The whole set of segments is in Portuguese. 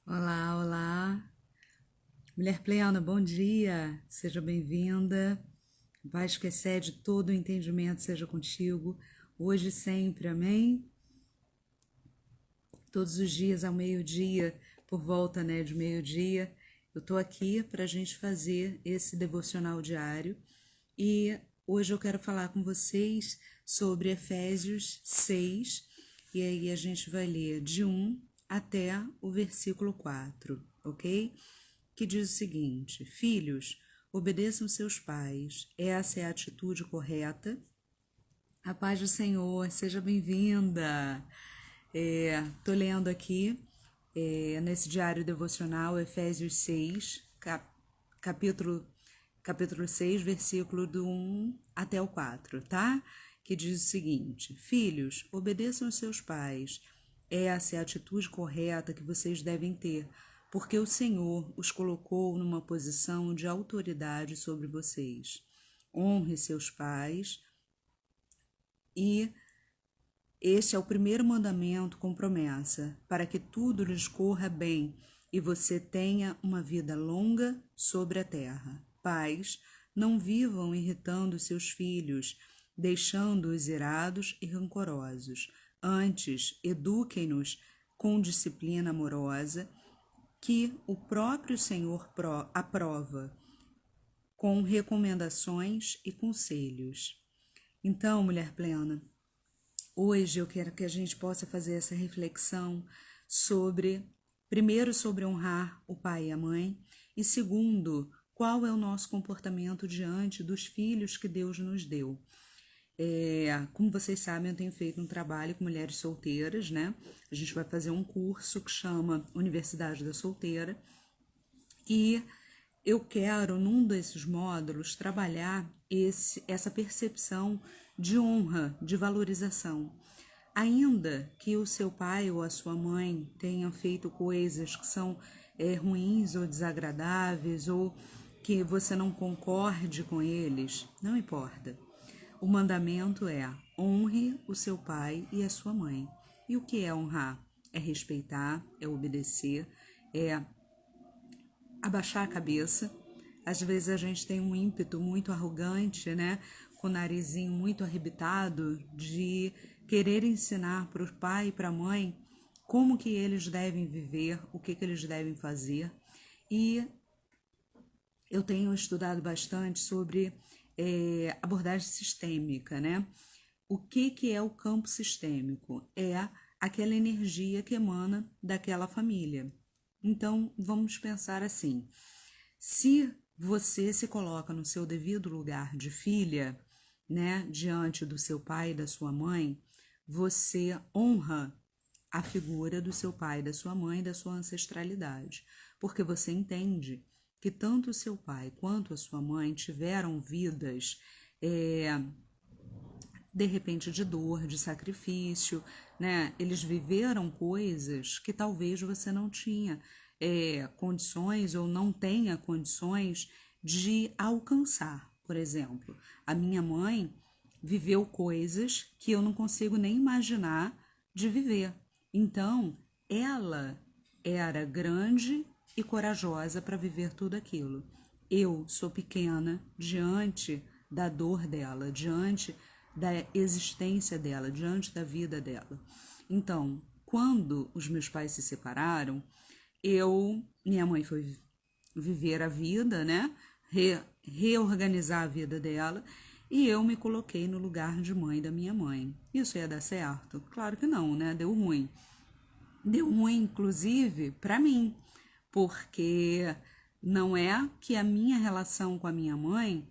Olá, olá. Mulher plena, bom dia. Seja bem-vinda. A paz que excede todo o entendimento seja contigo, hoje e sempre, amém? Todos os dias ao meio-dia, por volta, de meio-dia, eu tô aqui para a gente fazer esse devocional diário e hoje eu quero falar com vocês sobre Efésios 6 e aí a gente vai ler de 1 até o versículo 4, ok? Que diz o seguinte: Filhos, obedeçam seus pais, essa é a atitude correta. A paz do Senhor, seja bem-vinda. Tô lendo aqui nesse diário devocional Efésios 6, capítulo, capítulo 6, versículo do 1 até o 4, tá? Que diz o seguinte: Filhos, obedeçam aos seus pais. Essa é a atitude correta que vocês devem ter, porque o Senhor os colocou numa posição de autoridade sobre vocês. Honre seus pais e este é o primeiro mandamento com promessa, para que tudo lhes corra bem e você tenha uma vida longa sobre a terra. Pais, não vivam irritando seus filhos, deixando-os irados e rancorosos. Antes, eduquem-nos com disciplina amorosa, que o próprio Senhor aprova, com recomendações e conselhos. Então, mulher plena, hoje eu quero que a gente possa fazer essa reflexão sobre, primeiro, sobre honrar o pai e a mãe, e segundo, qual é o nosso comportamento diante dos filhos que Deus nos deu. Como vocês sabem, eu tenho feito um trabalho com mulheres solteiras, né? A gente vai fazer um curso que chama Universidade da Solteira, e eu quero, num desses módulos, trabalhar essa percepção de honra, de valorização. Ainda que o seu pai ou a sua mãe tenham feito coisas que são ruins ou desagradáveis, ou que você não concorde com eles, não importa. O mandamento é: honre o seu pai e a sua mãe. E o que é honrar? É respeitar, é obedecer, é abaixar a cabeça. Às vezes a gente tem um ímpeto muito arrogante, né? Com o narizinho muito arrebitado, de querer ensinar para o pai e para a mãe como que eles devem viver, o que eles devem fazer. E eu tenho estudado bastante sobre abordagem sistêmica, né? O que é o campo sistêmico? É aquela energia que emana daquela família. Então, vamos pensar assim: se você se coloca no seu devido lugar de filha, né, diante do seu pai e da sua mãe, você honra a figura do seu pai, da sua mãe, da sua ancestralidade, porque você entende que tanto o seu pai quanto a sua mãe tiveram vidas de repente de dor, de sacrifício, né? Eles viveram coisas que talvez você não tinha condições ou não tenha condições de alcançar. Por exemplo, a minha mãe viveu coisas que eu não consigo nem imaginar de viver. Então, ela era grande e corajosa para viver tudo aquilo. Eu sou pequena diante da dor dela, diante da existência dela, diante da vida dela. Então, quando os meus pais se separaram, minha mãe foi viver a vida, né? Reorganizar a vida dela, e eu me coloquei no lugar de mãe da minha mãe. Isso ia dar certo? Claro que não, né? Deu ruim. Deu ruim, inclusive, para mim, porque não é que a minha relação com a minha mãe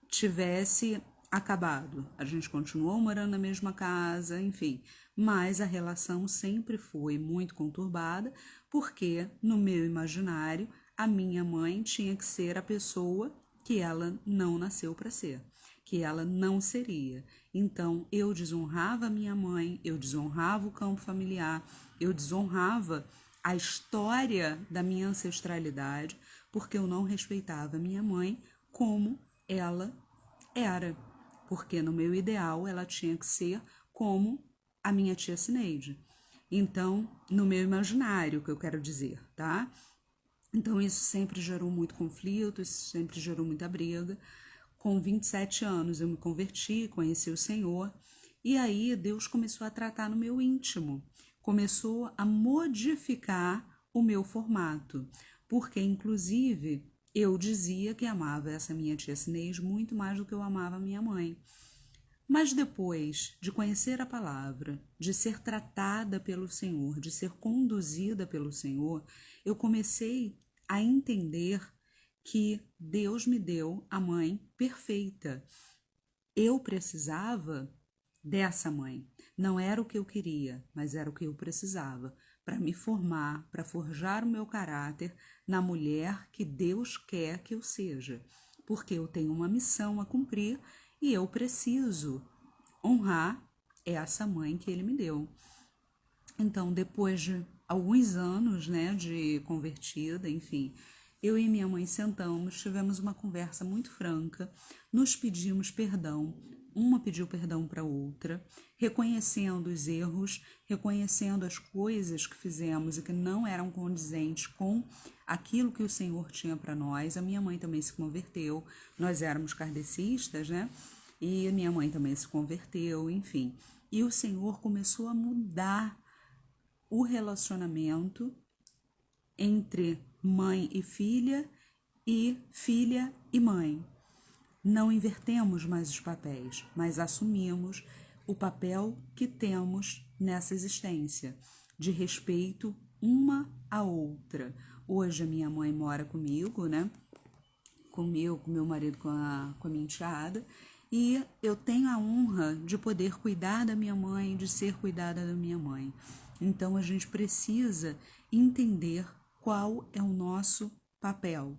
tivesse acabado. A gente continuou morando na mesma casa, enfim, mas a relação sempre foi muito conturbada, porque no meu imaginário a minha mãe tinha que ser a pessoa que ela não nasceu para ser, que ela não seria. Então eu desonrava a minha mãe, eu desonrava o campo familiar, eu desonrava a história da minha ancestralidade, porque eu não respeitava a minha mãe como ela era. Porque no meu ideal ela tinha que ser como a minha tia Cineide. Então, no meu imaginário, que eu quero dizer, tá? Então, isso sempre gerou muito conflito, isso sempre gerou muita briga. Com 27 anos, eu me converti, conheci o Senhor, e aí Deus começou a tratar no meu íntimo, começou a modificar o meu formato, porque, inclusive, eu dizia que amava essa minha tia Sinês muito mais do que eu amava minha mãe. Mas depois de conhecer a palavra, de ser tratada pelo Senhor, de ser conduzida pelo Senhor, eu comecei a entender que Deus me deu a mãe perfeita. Eu precisava dessa mãe. Não era o que eu queria, mas era o que eu precisava para me formar, para forjar o meu caráter na mulher que Deus quer que eu seja. Porque eu tenho uma missão a cumprir e eu preciso honrar essa mãe que ele me deu. Então, depois de alguns anos, né, de convertida, enfim, eu e minha mãe sentamos, tivemos uma conversa muito franca, nos pedimos perdão, uma pediu perdão para a outra, reconhecendo os erros, reconhecendo as coisas que fizemos e que não eram condizentes com aquilo que o Senhor tinha para nós. A minha mãe também se converteu, nós éramos kardecistas, né? E a minha mãe também se converteu, enfim. E o Senhor começou a mudar o relacionamento entre mãe e filha e mãe. Não invertemos mais os papéis, mas assumimos o papel que temos nessa existência, de respeito uma à outra. Hoje a minha mãe mora comigo, né? Comigo, com meu marido, com a minha enteada, e eu tenho a honra de poder cuidar da minha mãe, de ser cuidada da minha mãe. Então a gente precisa entender qual é o nosso papel.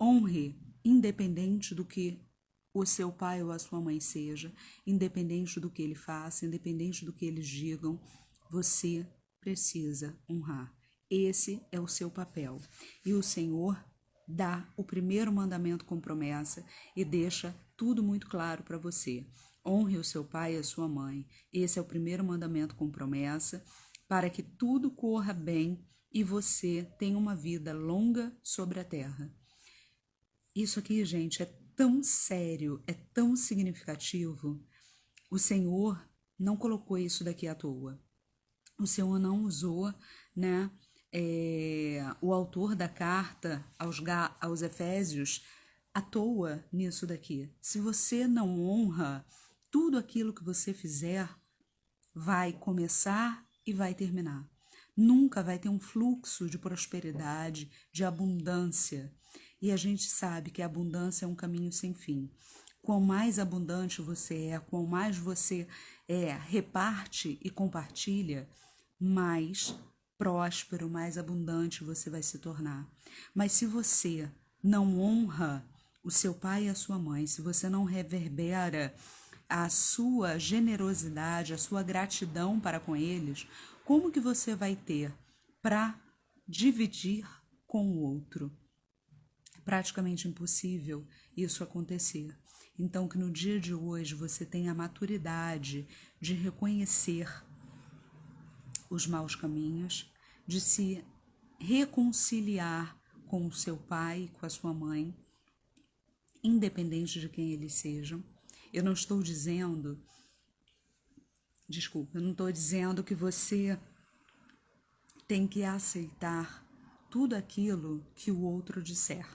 Honre, independente do que o seu pai ou a sua mãe seja, independente do que ele faça, independente do que eles digam, você precisa honrar. Esse é o seu papel. E o Senhor dá o primeiro mandamento com promessa e deixa tudo muito claro para você. Honre o seu pai e a sua mãe. Esse é o primeiro mandamento com promessa, para que tudo corra bem e você tenha uma vida longa sobre a terra. Isso aqui, gente, é tão sério, é tão significativo. O Senhor não colocou isso daqui à toa. O Senhor não usou, né, o autor da carta aos Efésios à toa nisso daqui. Se você não honra, tudo aquilo que você fizer vai começar e vai terminar. Nunca vai ter um fluxo de prosperidade, de abundância. E a gente sabe que a abundância é um caminho sem fim. Quanto mais abundante você é, quanto mais você reparte e compartilha, mais próspero, mais abundante você vai se tornar. Mas se você não honra o seu pai e a sua mãe, se você não reverbera a sua generosidade, a sua gratidão para com eles, como que você vai ter para dividir com o outro? É praticamente impossível isso acontecer. Então, que no dia de hoje você tenha a maturidade de reconhecer os maus caminhos, de se reconciliar com o seu pai, com a sua mãe, independente de quem eles sejam. Eu não estou dizendo, eu não estou dizendo que você tem que aceitar tudo aquilo que o outro disser,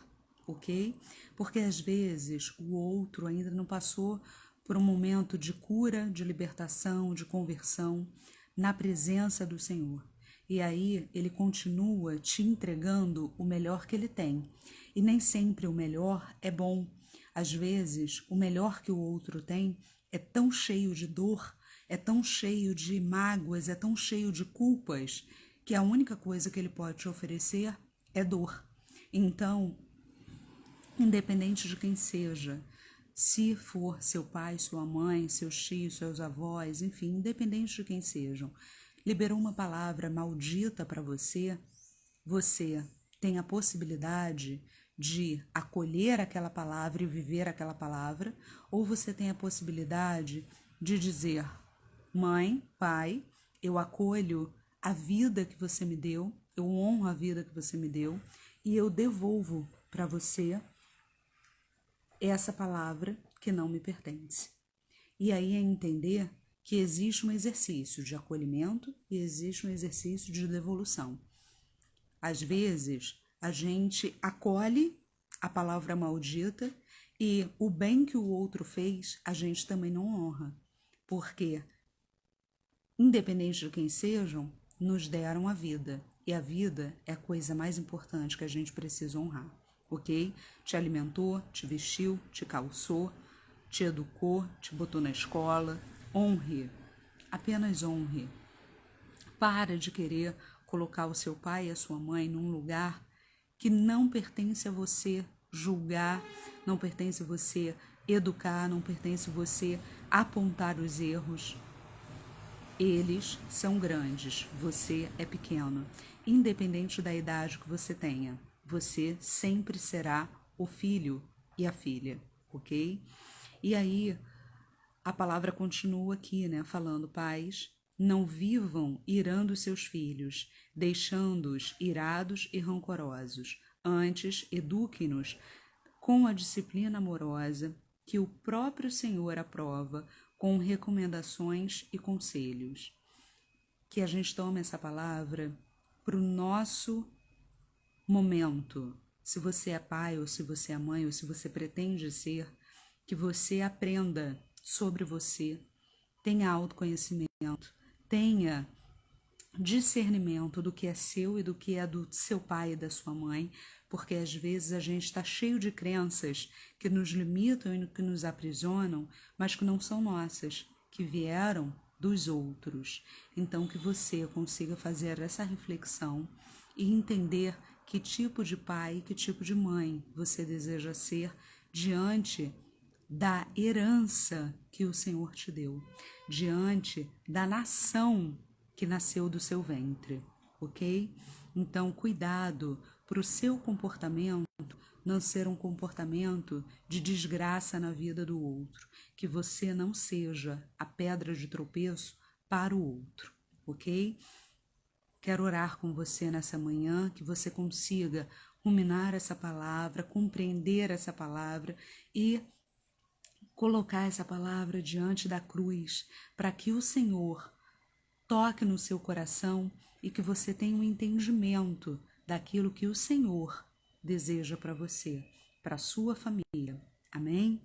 ok? Porque às vezes o outro ainda não passou por um momento de cura, de libertação, de conversão na presença do Senhor. E aí ele continua te entregando o melhor que ele tem. E nem sempre o melhor é bom. Às vezes, o melhor que o outro tem é tão cheio de dor, é tão cheio de mágoas, é tão cheio de culpas, que a única coisa que ele pode te oferecer é dor. Então, independente de quem seja, se for seu pai, sua mãe, seus tios, seus avós, enfim, independente de quem sejam, liberou uma palavra maldita para você, você tem a possibilidade de acolher aquela palavra e viver aquela palavra, ou você tem a possibilidade de dizer: mãe, pai, eu acolho a vida que você me deu, eu honro a vida que você me deu e eu devolvo para você essa palavra que não me pertence. E aí é entender que existe um exercício de acolhimento e existe um exercício de devolução. Às vezes, a gente acolhe a palavra maldita e o bem que o outro fez, a gente também não honra. Porque, independente de quem sejam, nos deram a vida. E a vida é a coisa mais importante que a gente precisa honrar, ok? Te alimentou, te vestiu, te calçou, te educou, te botou na escola. Honre, apenas honre. Para de querer colocar o seu pai e a sua mãe num lugar que não pertence a você julgar, não pertence a você educar, não pertence a você apontar os erros. Eles são grandes, você é pequeno. Independente da idade que você tenha, você sempre será o filho e a filha, ok? E aí, a palavra continua aqui, né? Falando, pais, não vivam irando seus filhos, deixando-os irados e rancorosos. Antes, eduquem-nos com a disciplina amorosa que o próprio Senhor aprova, com recomendações e conselhos. Que a gente tome essa palavra para o nosso momento. Se você é pai, ou se você é mãe, ou se você pretende ser, que você aprenda sobre você, tenha autoconhecimento, tenha discernimento do que é seu e do que é do seu pai e da sua mãe, porque às vezes a gente está cheio de crenças que nos limitam e que nos aprisionam, mas que não são nossas, que vieram dos outros. Então que você consiga fazer essa reflexão e entender que tipo de pai, que tipo de mãe você deseja ser diante da herança que o Senhor te deu, diante da nação que nasceu do seu ventre, ok? Então, cuidado para o seu comportamento não ser um comportamento de desgraça na vida do outro, que você não seja a pedra de tropeço para o outro, ok? Quero orar com você nessa manhã, que você consiga ruminar essa palavra, compreender essa palavra e colocar essa palavra diante da cruz, para que o Senhor toque no seu coração e que você tenha um entendimento daquilo que o Senhor deseja para você, para a sua família. Amém?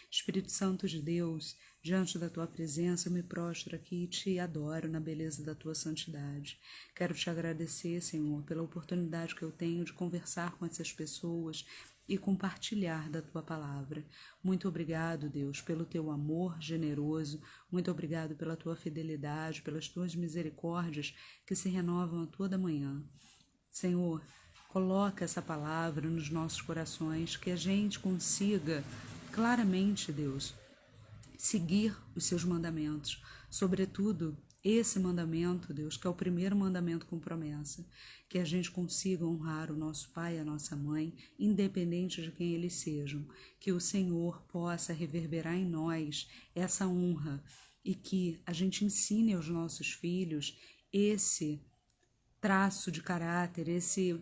Espírito Santo de Deus, diante da tua presença, eu me prostro aqui e te adoro na beleza da tua santidade. Quero te agradecer, Senhor, pela oportunidade que eu tenho de conversar com essas pessoas e compartilhar da tua palavra. Muito obrigado, Deus, pelo teu amor generoso. Muito obrigado pela tua fidelidade, pelas tuas misericórdias que se renovam a toda manhã. Senhor, coloca essa palavra nos nossos corações, que a gente consiga claramente, Deus, seguir os seus mandamentos, sobretudo esse mandamento, Deus, que é o primeiro mandamento com promessa, que a gente consiga honrar o nosso pai e a nossa mãe, independente de quem eles sejam, que o Senhor possa reverberar em nós essa honra e que a gente ensine aos nossos filhos esse traço de caráter, esse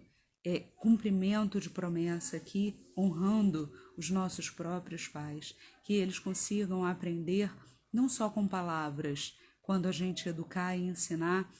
cumprimento de promessa aqui, honrando os nossos próprios pais, que eles consigam aprender não só com palavras, quando a gente educar e ensinar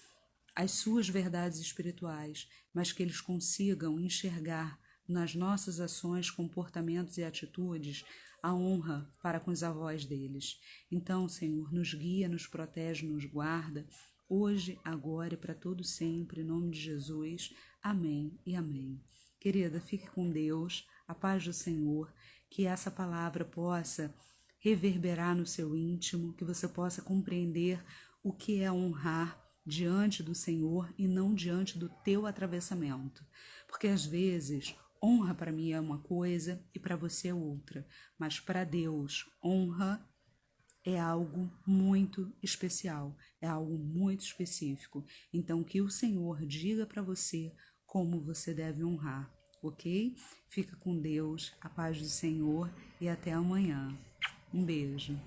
as suas verdades espirituais, mas que eles consigam enxergar nas nossas ações, comportamentos e atitudes a honra para com os avós deles. Então, Senhor, nos guia, nos protege, nos guarda, hoje, agora e para todo sempre, em nome de Jesus. Amém e amém. Querida, fique com Deus, a paz do Senhor, que essa palavra possa reverberar no seu íntimo, que você possa compreender o que é honrar diante do Senhor e não diante do teu atravessamento. Porque às vezes honra para mim é uma coisa e para você é outra, mas para Deus honra é algo muito especial, é algo muito específico. Então que o Senhor diga para você como você deve honrar, ok? Fica com Deus, a paz do Senhor e até amanhã. Um beijo.